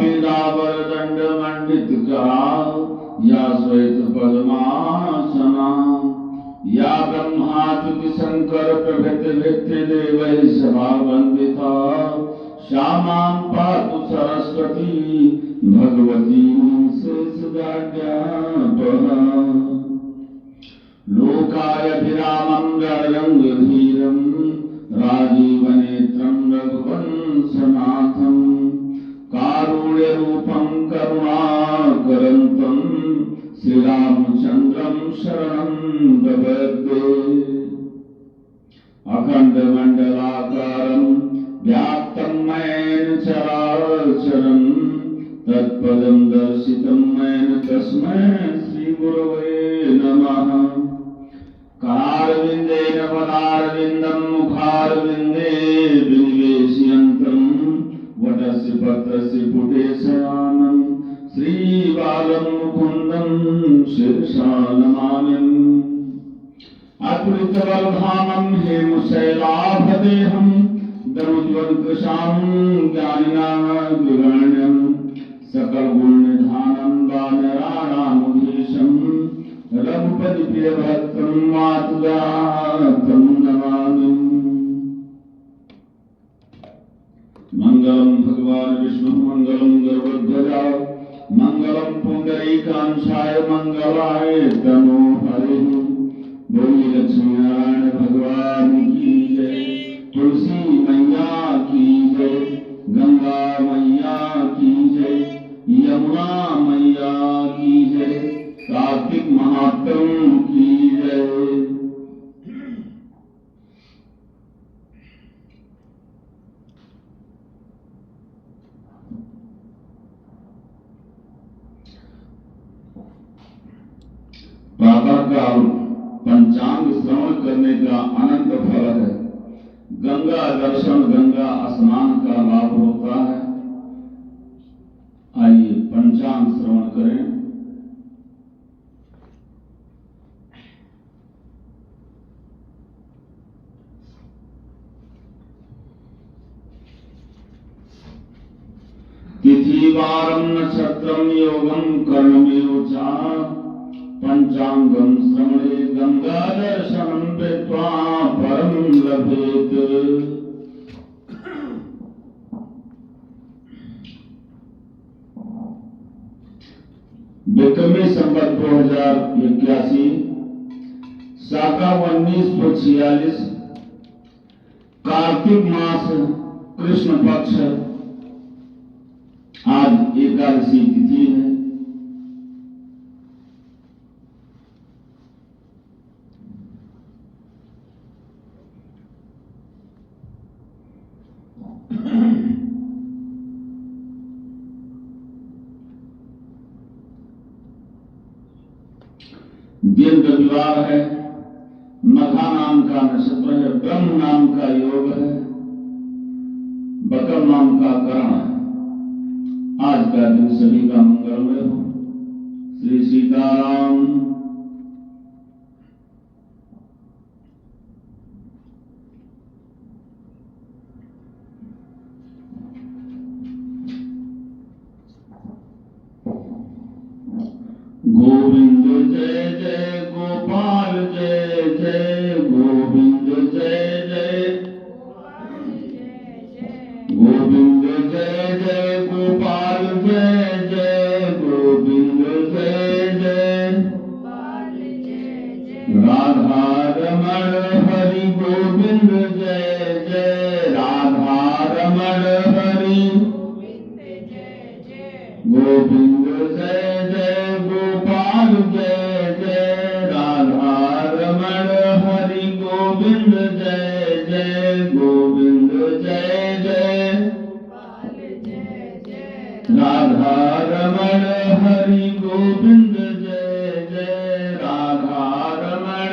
पीतांबर दंड मंडित करा, या श्वेत पद्मासना, या ब्रह्माच्युत शंकर प्रभृति भृत्य देवैः सभा वंदिता, श्यामां पातु सरस्वती भगवती शेषजाड्यापहा। लोकायभिरामं रणरङ्गधीरं राजीवनेत्रं रघुवंशनाथं, कारुण्यरूपं करुणाकरन्तं श्रीरामचन्द्रं शरणं प्रपद्ये। अखण्डमण्डलाकारं व्याप्तं येन चराचरं, तत्पदं दर्शितं येन तस्मै श्रीगुरवे नमः। करारविन्देन पदारविन्दं मुखारविन्दे विनिवेशयन्तं, वटस्य पत्रस्य पुटे शयानं श्रीबालं मुकुन्दं शिरसा नमामि। अतुलितबलधामं हेमशैलाभदेहं, दरुज्ज्वलकृशां ज्ञानिनामग्रगण्यं, सकलगुणनिधानं वानराणामुधीशं, रघुपति प्रियभक्तं मातुदातं नमामि। मंगलम भगवान विष्णु मंगलम गरुड़ध्वजा, मंगलम पुंडरीकाक्षाय मंगलाय तनो हरे। बोलिए लक्ष्मी नारायण भगवान की जय, तुलसी मैया की जय, गंगा मैया की जय, यमुना मैया की जय, कार्तिक महात्म की जय। प्रातः काल पंचांग श्रवण करने का अनंत फल है। गंगा दर्शन, गंगा स्नान का लाभ होता है। आइए पंचांग श्रवण करें। तिथि वारं नक्षत्रं योगं कर्ममेव च, पंचांगं श्रवणे गंगा दर्शनं कृत्वा परं लभेत। विक्रमी संवत 2081 शाका 1946 कार्तिक मास कृष्ण पक्ष आज एकादशी तिथि है। दिन रविवार है, मघा नाम का नक्षत्र है, ब्रह्म नाम का योग है, बकर नाम का करण है। आज का दिन सभी का मंगलमय हो। श्री सीताराम। गोविंद जय जय गोपाल जय जय, गोविंद जय जय गोविंद जय जय गोपाल जय जय, गोविंद जय जय राधा रमण हरि गोविंद जय जय, राधा रमण हरि गोविंद जय जय गोपाल जय जय, राधा रमण हरि गोविंद जय जय, गोविंद जय जय राधा रमण हरि गोविंद जय जय, राधा रमण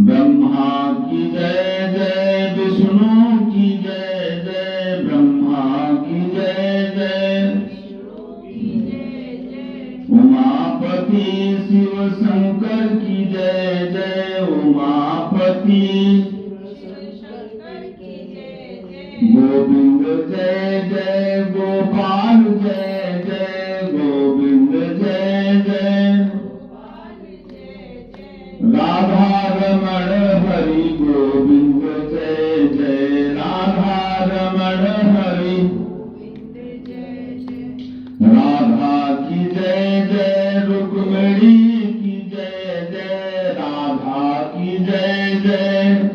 ब्रह्मा की जय जय, विष्णु की जय जय, ब्रह्मा की जय जय, उमापति शिव शंकर की जय जय, उमापति गोविंद गोविंद जय जय गोपाल जय जय गोविंद जय जय राधा रमण हरि गोविंद जय जय राधा रमण हरि राधा की जय जय रुक्मिणी की जय जय राधा की जय जय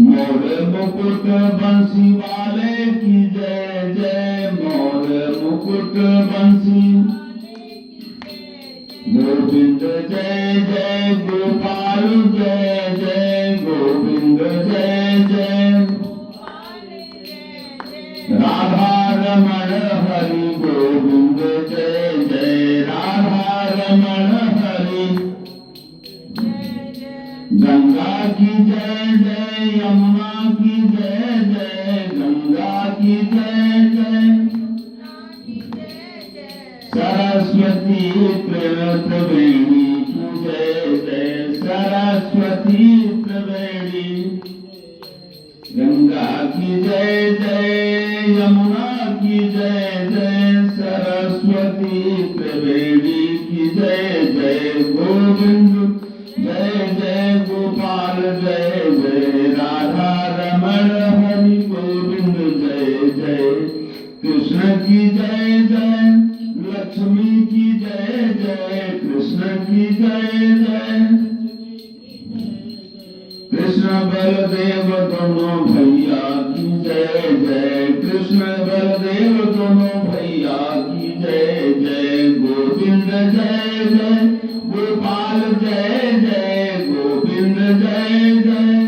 मोर मुकुट बंसी वाले की जय जय मोर मुकुट बंसी गोविंद जय जय गोपाल जय जय गोविंद जय जय राधा रमण हरि गोविंद जय जय राधा रमण हरि गंगा की जय जय यमुना की जय जय गंगा की जय जय सरस्वती त्रिवेणी की जय जय सरस्वती त्रिवेणी गंगा की जय जय यमुना की जय जय सरस्वती त्रिवेणी की जय जय गोविंद जय जय गोपाल जय जय राधा रमण हरि गोविंद जय जय कृष्ण की जय जय लक्ष्मी की जय जय कृष्ण की जय जय कृष्ण बलदेव दोनों भैया की जय जय कृष्ण बलदेव दोनों भैया की जय जय गोविंद जय जय गोपाल जय जय गोविंद जय जय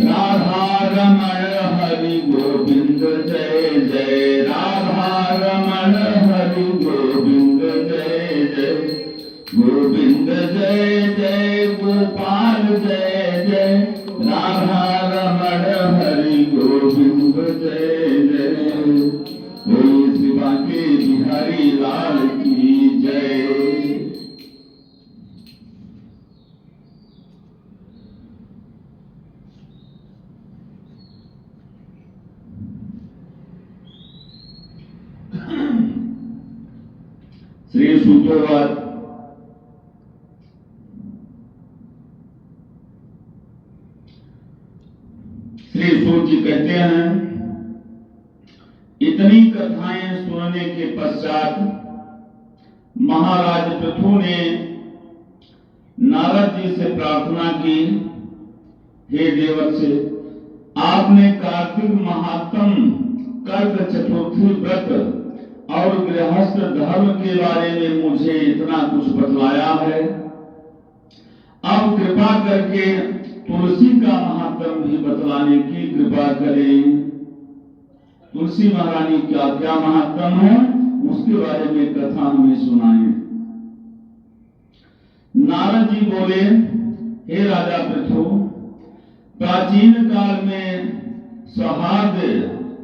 राधा रमण हरि गोविंद जय जय राधा रमण हरि गोविंद जय जय गोविंद जय जय गोपाल जय जय राधा रमण हरि गोविंद जय जय बोलिए श्री बांके बिहारी लाल की जय। श्री सूतोवाद श्री सूत जी कहते हैं, इतनी कथाएं सुनने के पश्चात महाराज पृथु ने नारद जी से प्रार्थना की, हे देवर्षि, आपने कार्तिक महात्म, कर्क चतुर्थी व्रत और गृहस्थ धर्म के बारे में मुझे इतना कुछ बतलाया है। अब कृपा करके तुलसी का महात्म भी बतलाने की कृपा करें। तुलसी महारानी क्या क्या महात्म है उसके बारे में कथा हमें सुनाएं। नारद जी बोले, हे राजा पृथु, प्राचीन काल में सौहार्द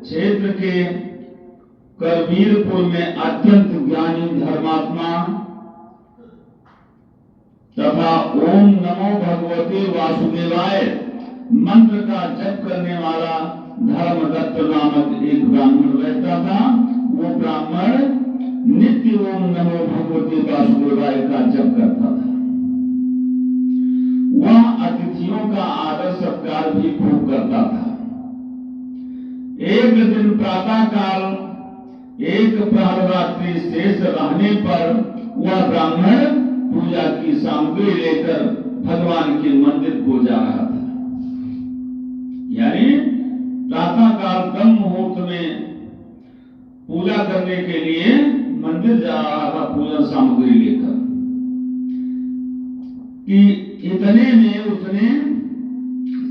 क्षेत्र के करवीरपुर में अत्यंत ज्ञानी धर्मात्मा तथा ओम नमो भगवते वासुदेवाय मंत्र का जप करने वाला धर्मदत्त नामक एक ब्राह्मण रहता था। वो ब्राह्मण नित्य ओम नमो भगवते वासुदेवाय का जप करता था। वह अतिथियों का आदर सत्कार भी खूब करता था। एक दिन प्रातः काल एक प्रहर रात्रि शेष रहने पर वह ब्राह्मण पूजा की सामग्री लेकर भगवान के मंदिर को जा रहा था। यानी प्रातः काल ब्रह्म मुहूर्त में पूजा करने के लिए मंदिर जा रहा था पूजा सामग्री लेकर कि इतने में उसने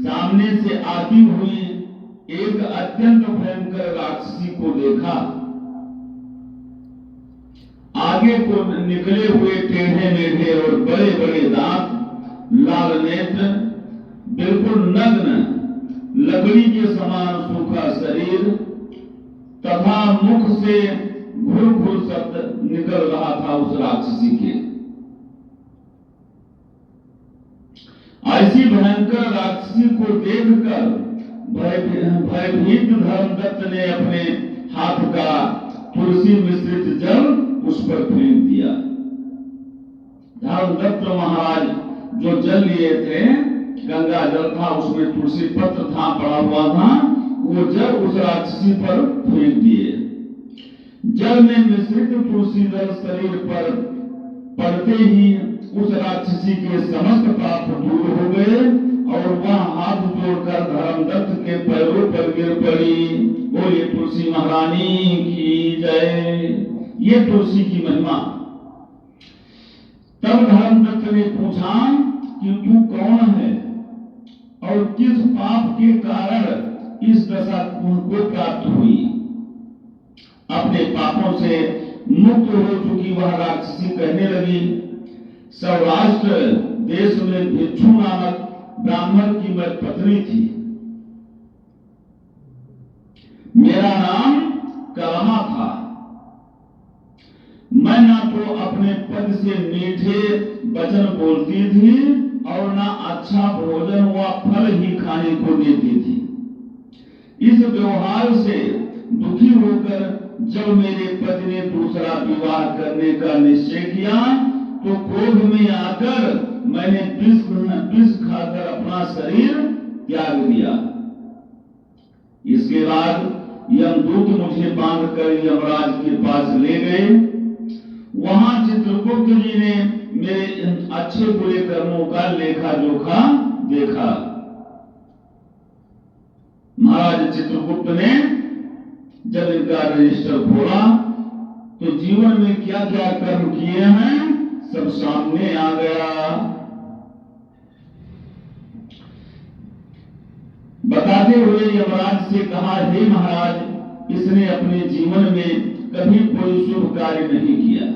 सामने से आती हुई एक अत्यंत भयंकर राक्षसी को देखा। आगे को निकले हुए टेढ़े मेढ़े और बड़े बड़े दांत, लाल नेत्र, बिल्कुल नग्न, लकड़ी के समान सूखा शरीर तथा मुख से घुर घुर शब्द निकल रहा था उस राक्षसी के। ऐसी भयंकर राक्षसी को देखकर भयभीत धर्मदत्त ने अपने हाथ का तुलसी मिश्रित जल उस पर फेंक दिया। धर्मदत्त महाराज जो जल लिए थे, गंगा जल था, उसमें तुलसी पत्र था पड़ा हुआ था, वो जल उस राक्षसी पर फेंक दिए। जल में मिश्रित तुलसी जल शरीर पर पड़ते ही उस राक्षसी के समस्त पाप दूर हो गए और वह हाथ जोड़कर धर्मदत्त के पैरों पर गिर पड़ी। बोलिए तुलसी महारानी की जय। ये तुलसी की महिमा। तब धर्मदत्त ने पूछा कि तू कौन है और किस पाप के कारण इस दशा को प्राप्त हुई। अपने पापों से मुक्त हो चुकी वह राक्षसी कहने लगी, सौराष्ट्र देश में भिक्षु नामक ब्राह्मण की मैं पत्नी थी। मेरा नाम करमा था। मैं ना तो अपने पद से मीठे वचन बोलती थी और ना अच्छा भोजन व फल ही खाने को देती थी। इस व्यवहार से दुखी होकर जब मेरे पति ने दूसरा विवाह करने का निश्चय किया तो क्रोध में आकर मैंने विष खाकर अपना शरीर त्याग दिया। इसके बाद यमदूत मुझे बांधकर यमराज के पास ले गए। वहां चित्रगुप्त जी ने मेरे अच्छे बुरे कर्मों का लेखा जोखा देखा। महाराज चित्रगुप्त ने जब इनका रजिस्टर खोला तो जीवन में क्या क्या कर्म किए हैं सब सामने आ गया। बताते हुए यमराज से कहा, हे महाराज, इसने अपने जीवन में कभी कोई शुभ कार्य नहीं किया।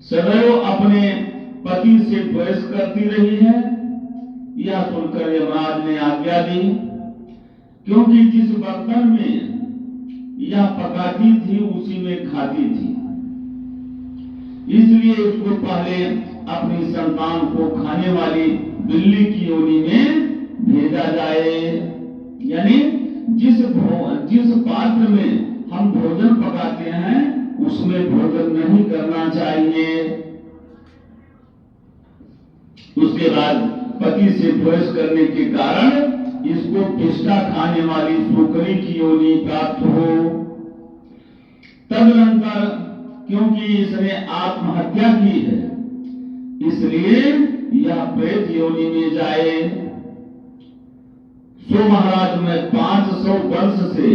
सदैव अपने पति से द्वेष करती रही है। यह सुनकर यमराज ने आज्ञा दी, क्योंकि जिस बर्तन में यह पकाती थी उसी में खाती थी, इसलिए उसको पहले अपनी संतान को खाने वाली बिल्ली की योनि में भेजा जाए। यानी जिस पात्र में हम भोजन पकाते हैं उसमें भोजन नहीं करना चाहिए। उसके बाद पति से द्वेष करने के कारण इसको पिष्टा खाने वाली सुकरी की योनि प्राप्त हो। तदनंतर क्योंकि इसने आत्महत्या की है इसलिए यह प्रेत योनि में जाए। सो महाराज मैं 500 वर्ष से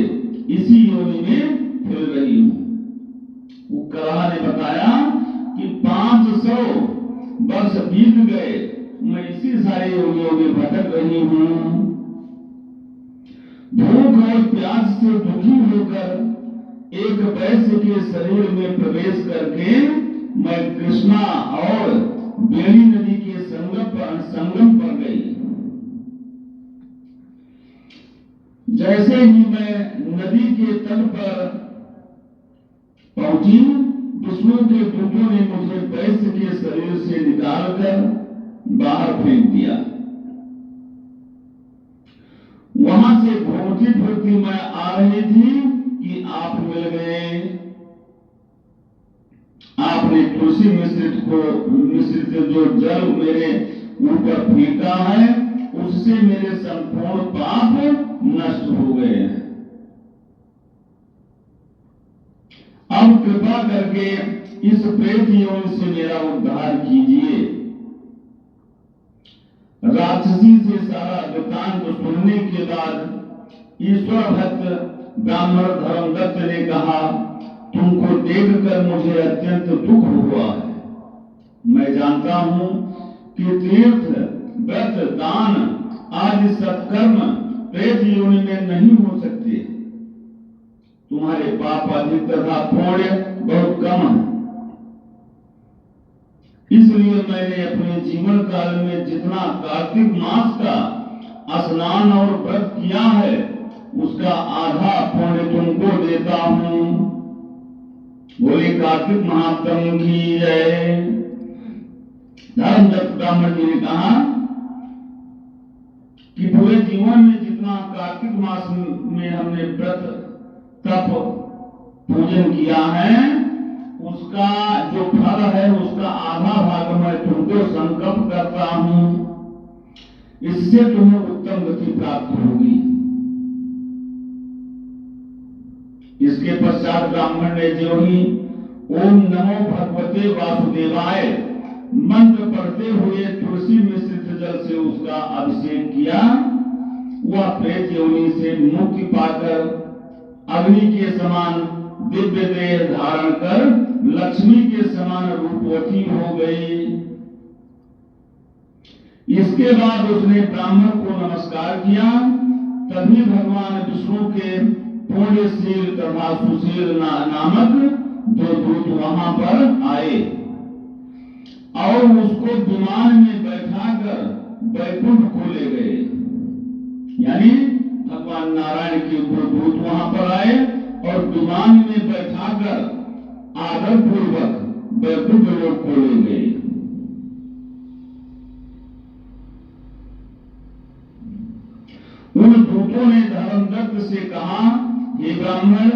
इसी योनि में फिर रही हूं। उकरा ने बताया कि 500 वर्ष बीत गए, मैं इसी सारे योनियों में भटक रही हूं। भूख और प्यास से दुखी होकर एक वैश्य के शरीर में प्रवेश करके मैं कृष्णा और बेड़ी नदी के संगम पर गई। जैसे ही मैं नदी के तट पर पहुंची, विष्णु के दूतों ने मुझे वैश्य के शरीर से निकालकर बाहर फेंक दिया। वहां से घूमती फिरती मैं आ रही थी कि आप मिल गए। आपने तुलसी मिश्रित जो जल मेरे ऊपर फेंका है उससे मेरे संपूर्ण पाप नष्ट हो गए हैं। अब कृपा करके इस प्रेत योनि से मेरा उद्धार कीजिए। राक्षसी से सारा वृत्तांत सुनने के बाद ईश्वर भक्त ब्राह्मण धर्मदत्त ने कहा, तुमको देखकर मुझे अत्यंत दुख हुआ है। मैं जानता हूं कि तीर्थ, व्रत, दान आदि सत्कर्म प्रेत योनि में नहीं हो सकते। तुम्हारे पाप अधिक तथा पुण्य बहुत कम है। इसलिए मैंने अपने जीवन काल में जितना कार्तिक मास का स्नान और व्रत किया है उसका आधा पुण्य तुमको देता हूं। बोले कार्तिक महात्म की जय। धर्मदत्त ब्राह्मण जी ने कहा कि पूरे जीवन में जितना कार्तिक मास में हमने व्रत तप पूजन किया है, उसका जो फल है उसका आधा भाग मैं तुमको संकल्प करता हूं, इससे तुम्हें उत्तम गति प्राप्त होगी। इसके पश्चात ब्राह्मण ने जो ही ओम नमो भगवते वासुदेवाय मंत्र पढ़ते हुए तुलसी मिश्रित जल से उसका अभिषेक किया, वह प्रेत योनि से मुक्ति पाकर अग्नि के समान दिव्य देह धारण कर लक्ष्मी के समान रूपवती हो गई। इसके बाद उसने ब्राह्मण को नमस्कार किया। तभी भगवान विष्णु के पूर्णशील तथा सुशील नामक दो दूत वहां पर आए और उसको विमान में बैठाकर वैकुंठ को ले गए। यानी भगवान नारायण के दो दूत वहां पर आए और विमान में बैठाकर आदर पूर्वक वैकुंठ लोक को ले गए। उन दूतों ने धर्मदत्त से कहा, हे ब्राह्मण,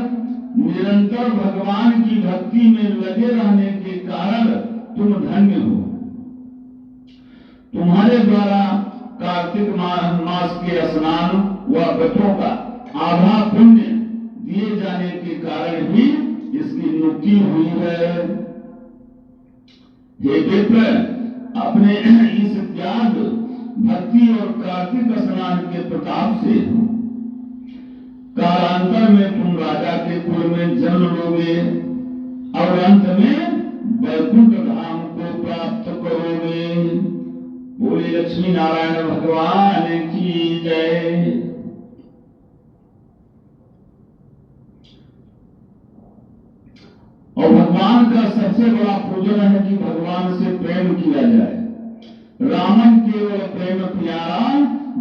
निरंतर भगवान की भक्ति में लगे रहने के कारण तुम धन्य हो। तुम्हारे द्वारा कार्तिक मास के स्नान व व्रतों का आधा पुण्य दिए जाने के कारण ही इसकी नियुक्ति हुई है। हे विप्र, अपने इस त्याग, भक्ति और कार्तिक स्नान के प्रताप से कालांतर में तुम राजा के कुल में जन्म लोगे और अंत में वैकुंठ धाम को प्राप्त करोगे। बोले लक्ष्मी नारायण भगवान की जय। और भगवान का सबसे बड़ा पूजन है कि भगवान से प्रेम किया जाए। रामन केवल प्रेम प्यारा,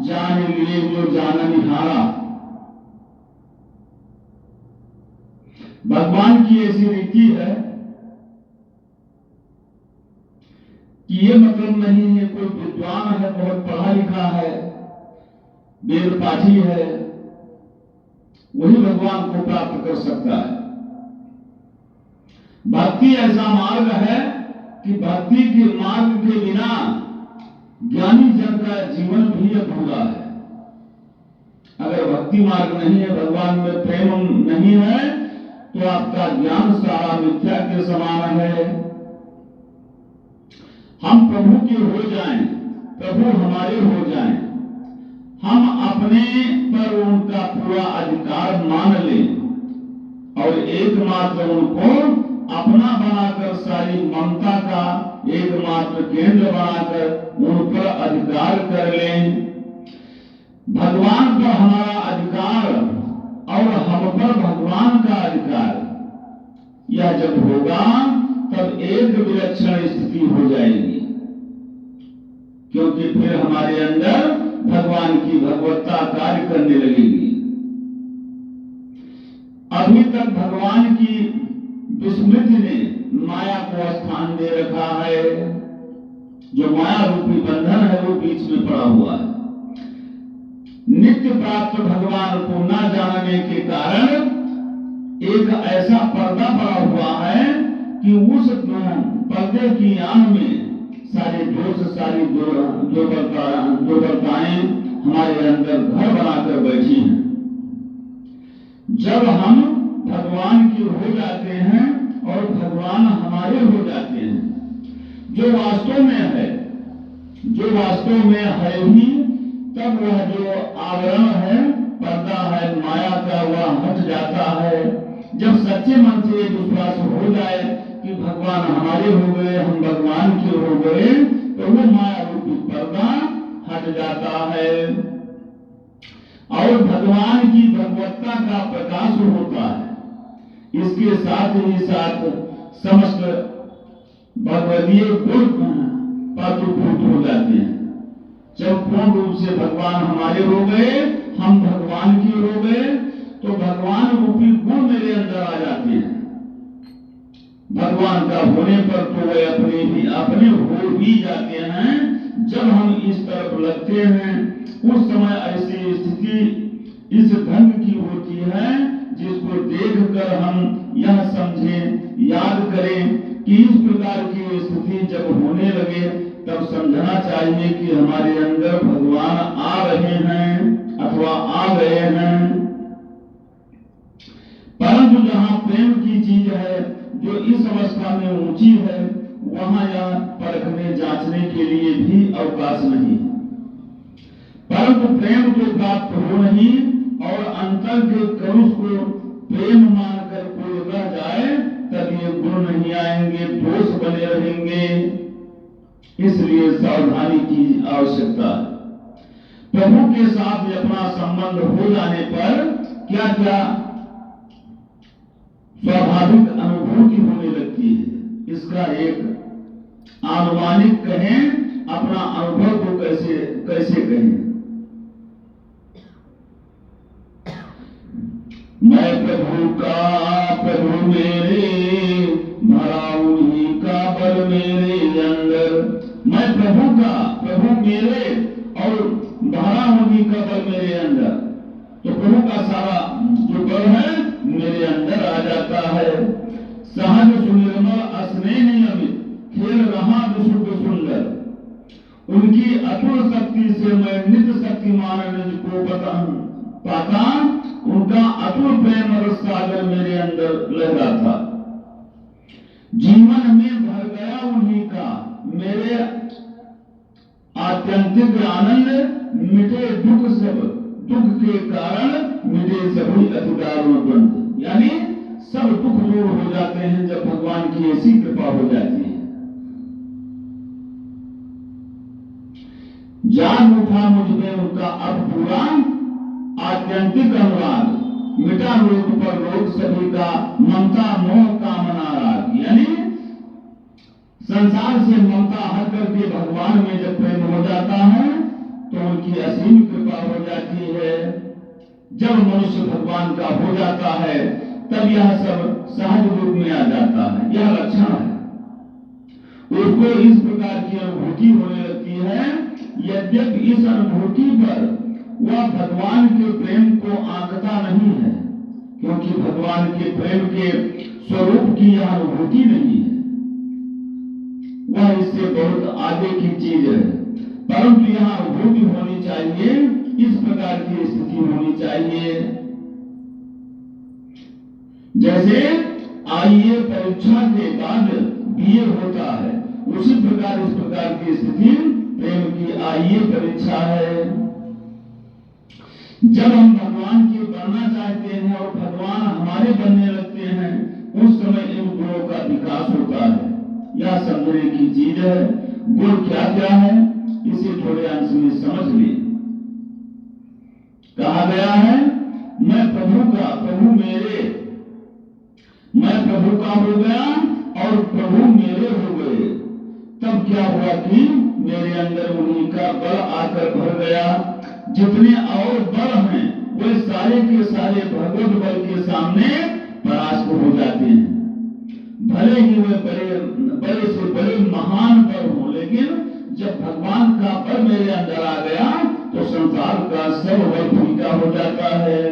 जान लिए जो जानन हारा। भगवान की ऐसी रीति है कि ये मतलब नहीं है कोई विद्वान है, बहुत पढ़ा लिखा है, वेद पाठी है, वही भगवान को प्राप्त कर सकता है। भक्ति ऐसा मार्ग है कि भक्ति के मार्ग के बिना ज्ञानी जन का जीवन भी अधूरा है। अगर भक्ति मार्ग नहीं है, भगवान में प्रेम नहीं है, तो आपका ज्ञान सारा मिथ्या के समान है। हम प्रभु के हो जाएं, प्रभु हमारे हो जाएं, हम अपने पर उनका पूरा अधिकार मान लें और एकमात्र उनको अपना बनाकर सारी ममता का एकमात्र केंद्र बनाकर उन पर अधिकार कर लें। भगवान पर हमारा अधिकार और हम पर भगवान का अधिकार, यह जब होगा तब एक विलक्षण स्थिति हो जाएगी, क्योंकि फिर हमारे अंदर भगवान की भगवत्ता कार्य करने लगेगी। अभी तक भगवान की विस्मृति ने माया को स्थान दे रखा है। जो माया रूपी बंधन है वो बीच में पड़ा हुआ है। नित्य प्राप्त भगवान को न जानने के कारण एक ऐसा पर्दा पड़ा हुआ है कि उस पर्दे की आंख में सारे दोष, सारी दुर्बलताएं हमारे अंदर घर बनाकर बैठी हैं। जब हम भगवान की हो जाते हैं और भगवान हमारे हो जाते हैं, जो वास्तव में है, जो वास्तव में है ही, तब वह जो आवरण है, पर्दा है माया का, वह हट जाता है। जब सच्चे मन से ये विश्वास हो जाए कि भगवान हमारे हो गए, हम भगवान के हो गए, तो वो माया रूपी पर्दा हट जाता है और भगवान की भगवत्ता का प्रकाश होता है। इसके साथ ही साथ समस्त भगवदीय गुण पात्रभूत हो जाते हैं। जब पूर्ण रूप से भगवान हमारे हो गए, हम भगवान के हो गए, तो भगवान रूपी गुण मेरे अंदर आ जाते हैं। भगवान का होने पर तो वे अपने हो ही जाते हैं। जब हम इस तरफ लगते हैं उस समय ऐसी स्थिति इस ढंग की होती है जिसको देखकर हम यह समझें, याद करें कि इस प्रकार की स्थिति जब होने लगे तब समझना चाहिए कि हमारे अंदर भगवान आ रहे हैं अथवा आ गए हैं। परंतु जहाँ प्रेम की चीज है जो इस अवस्था में ऊंची है, वहां यह परखने जांचने के लिए भी अवकाश नहीं। परंतु प्रेम तो प्राप्त हो नहीं और अंतर के करुष को प्रेम मानकर कोई रह जाए तब ये गुण नहीं आएंगे, दोष बने रहेंगे। इसलिए सावधानी की आवश्यकता है। प्रभु के साथ अपना संबंध हो जाने पर क्या क्या स्वाभाविक अनुभूति होने लगती है, इसका एक आनुमानिक कहें, अपना अनुभव को कैसे कैसे कहें। मैं प्रभु का, प्रभु मेरे, भरा उन्हीं का बल मेरे अंदर। मैं प्रभु का, प्रभु मेरे और भरा उन्हीं का बल मेरे अंदर। तो प्रभु का सारा जो बल है मेरे अंदर आ जाता है। सहज सुनिर्मल स्नेह अमित, खेल रहा विशुद्ध सुंदर। उनकी अतुल शक्ति से मैं नित्य शक्तिमान निज को पाता। उनका अतुल प्रेम रस सागर मेरे अंदर लहराता। जीवन में भर गया उन्हीं का मेरे आत्यंतिक आनंद। मिटे दुख सब, दुख के कारण मिटे सभी अधिकारों द्वंद। यानी सब दुख दूर हो जाते हैं जब भगवान की ऐसी कृपा हो जाती है। जान उठा मुझ में उनका अब पूरा आत्यंतिक अनुराग। मिटा रोग पर रोग सभी का, ममता मोह कामना राग। यानी संसार से ममता हट करके भगवान में जब प्रेम हो जाता है तो उनकी असीम कृपा हो जाती है। जब मनुष्य भगवान का हो जाता है तब यह सब सहज रूप में आ जाता है। यह लक्षण है। उसको इस प्रकार की अनुभूति होने लगती है। यद्यपि इस अनुभूति पर वह भगवान के प्रेम को आंकता नहीं है, क्योंकि भगवान के प्रेम के स्वरूप की यह अनुभूति नहीं है, वह इससे बहुत आगे की चीज है। परंतु यह अनुभूति होनी चाहिए, इस प्रकार की स्थिति होनी चाहिए। जैसे आईए परीक्षा के बाद बीए होता है, उसी प्रकार इस प्रकार की स्थिति प्रेम की आईए परीक्षा है। जब हम भगवान की बनना चाहते हैं और भगवान हमारे बनने लगते हैं, उस समय इन गुणों का विकास होता है। यह समझने की चीज है। गुण क्या क्या है इसे थोड़े अंश में समझ ले। कहा गया है मैं प्रभु का, प्रभु मेरे। मैं प्रभु का हो गया और प्रभु मेरे हो गए। तब क्या हुआ कि मेरे अंदर उन्हीं का बल आकर भर गया। जितने और बल हैं वे सारे के सारे भगवत बल के सामने परास्त हो जाते हैं। भले ही वे बड़े से बड़े महान बल हो, लेकिन जब भगवान का बल मेरे अंदर आ गया तो संसार का सब बल फीका हो जाता है।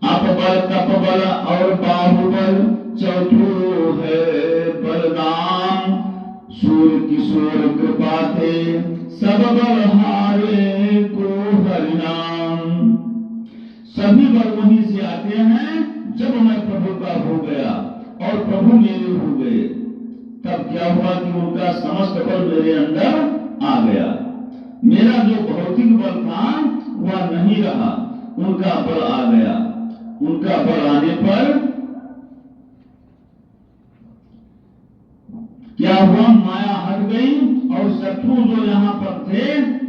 अपबल, तपबल और बाहुबल चौथो है बलदाम। सूर्य किशोर कृपा थे सब बल हारे को हरिनाम। सभी बल वहीं से आते हैं जब मैं प्रभु का हो गया और प्रभु मेरे हो गए। तब क्या हुआ कि उनका समस्त बल मेरे अंदर आ गया। मेरा जो भौतिक बल था वह नहीं रहा, उनका बल आ गया। उनका बल आने पर क्या हुआ, माया हट गई और शत्रु जो यहाँ पर थे,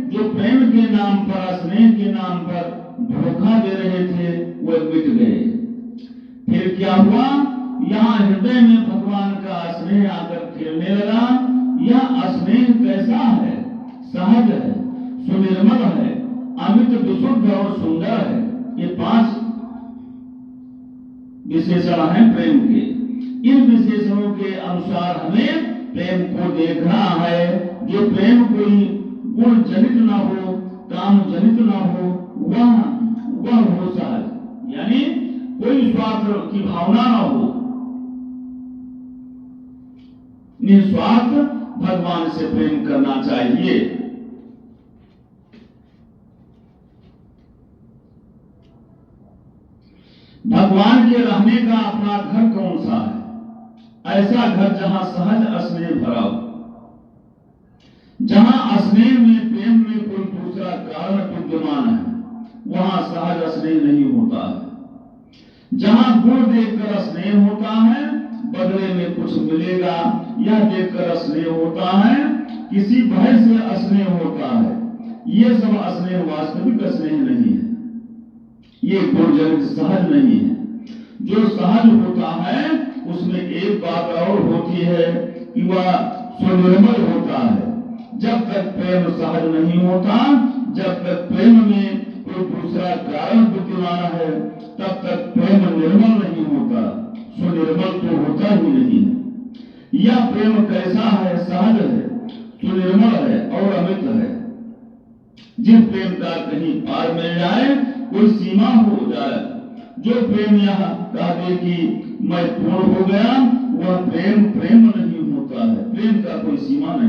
जो प्रेम के नाम पर, स्नेह के नाम पर धोखा दे रहे थे, वो मिट गए। फिर क्या हुआ, यहाँ हृदय में भगवान का स्नेह आकर खेलने लगा। यह स्नेह कैसा है, सहज है, सुनिर्मल है, अमित विशुद्ध और सुंदर है। ये 5 विशेषण हैं प्रेम के। इन विशेषणों के अनुसार हमें प्रेम को देखना है। जो प्रेम कोई गुण जनित ना हो, काम जनित ना हो, वह हो सहज, यानी कोई स्वार्थ की भावना ना हो, निस्वार्थ भगवान से प्रेम करना चाहिए। भगवान के रहने का अपना घर कौन सा है? ऐसा घर जहां सहज स्नेह भरा हो, जहां स्नेह में प्रेम में कोई दूसरा कारण विद्यमान है, वहां सहज स्नेह नहीं होता है। जहां गुण देखकर स्नेह होता है, बदले में कुछ मिलेगा यह देखकर स्नेह होता है, किसी भय से स्नेह होता है, ये सब स्नेह वास्तविक स्नेह नहीं है, ये गुणजनित सहज नहीं है। जो सहज होता है उसमें एक बात और होती है कि वह स्वनिर्मल होता है। जब तक प्रेम सहज नहीं होता, जब तक प्रेम में कोई दूसरा कारण विद्यमान है, तब तक प्रेम निर्मल नहीं होता, स्वनिर्मल तो होता ही नहीं है। यह प्रेम कैसा है? सहज है, स्वनिर्मल है और अमित है। जिस प्रेम का कहीं पार मिल जाए, कोई सीमा हो जाए, जो प्रेम यह कह दे कि मैं पूर्ण हो गया, वह प्रेम प्रेम नहीं होता है। प्रेम का कोई सीमा नहीं।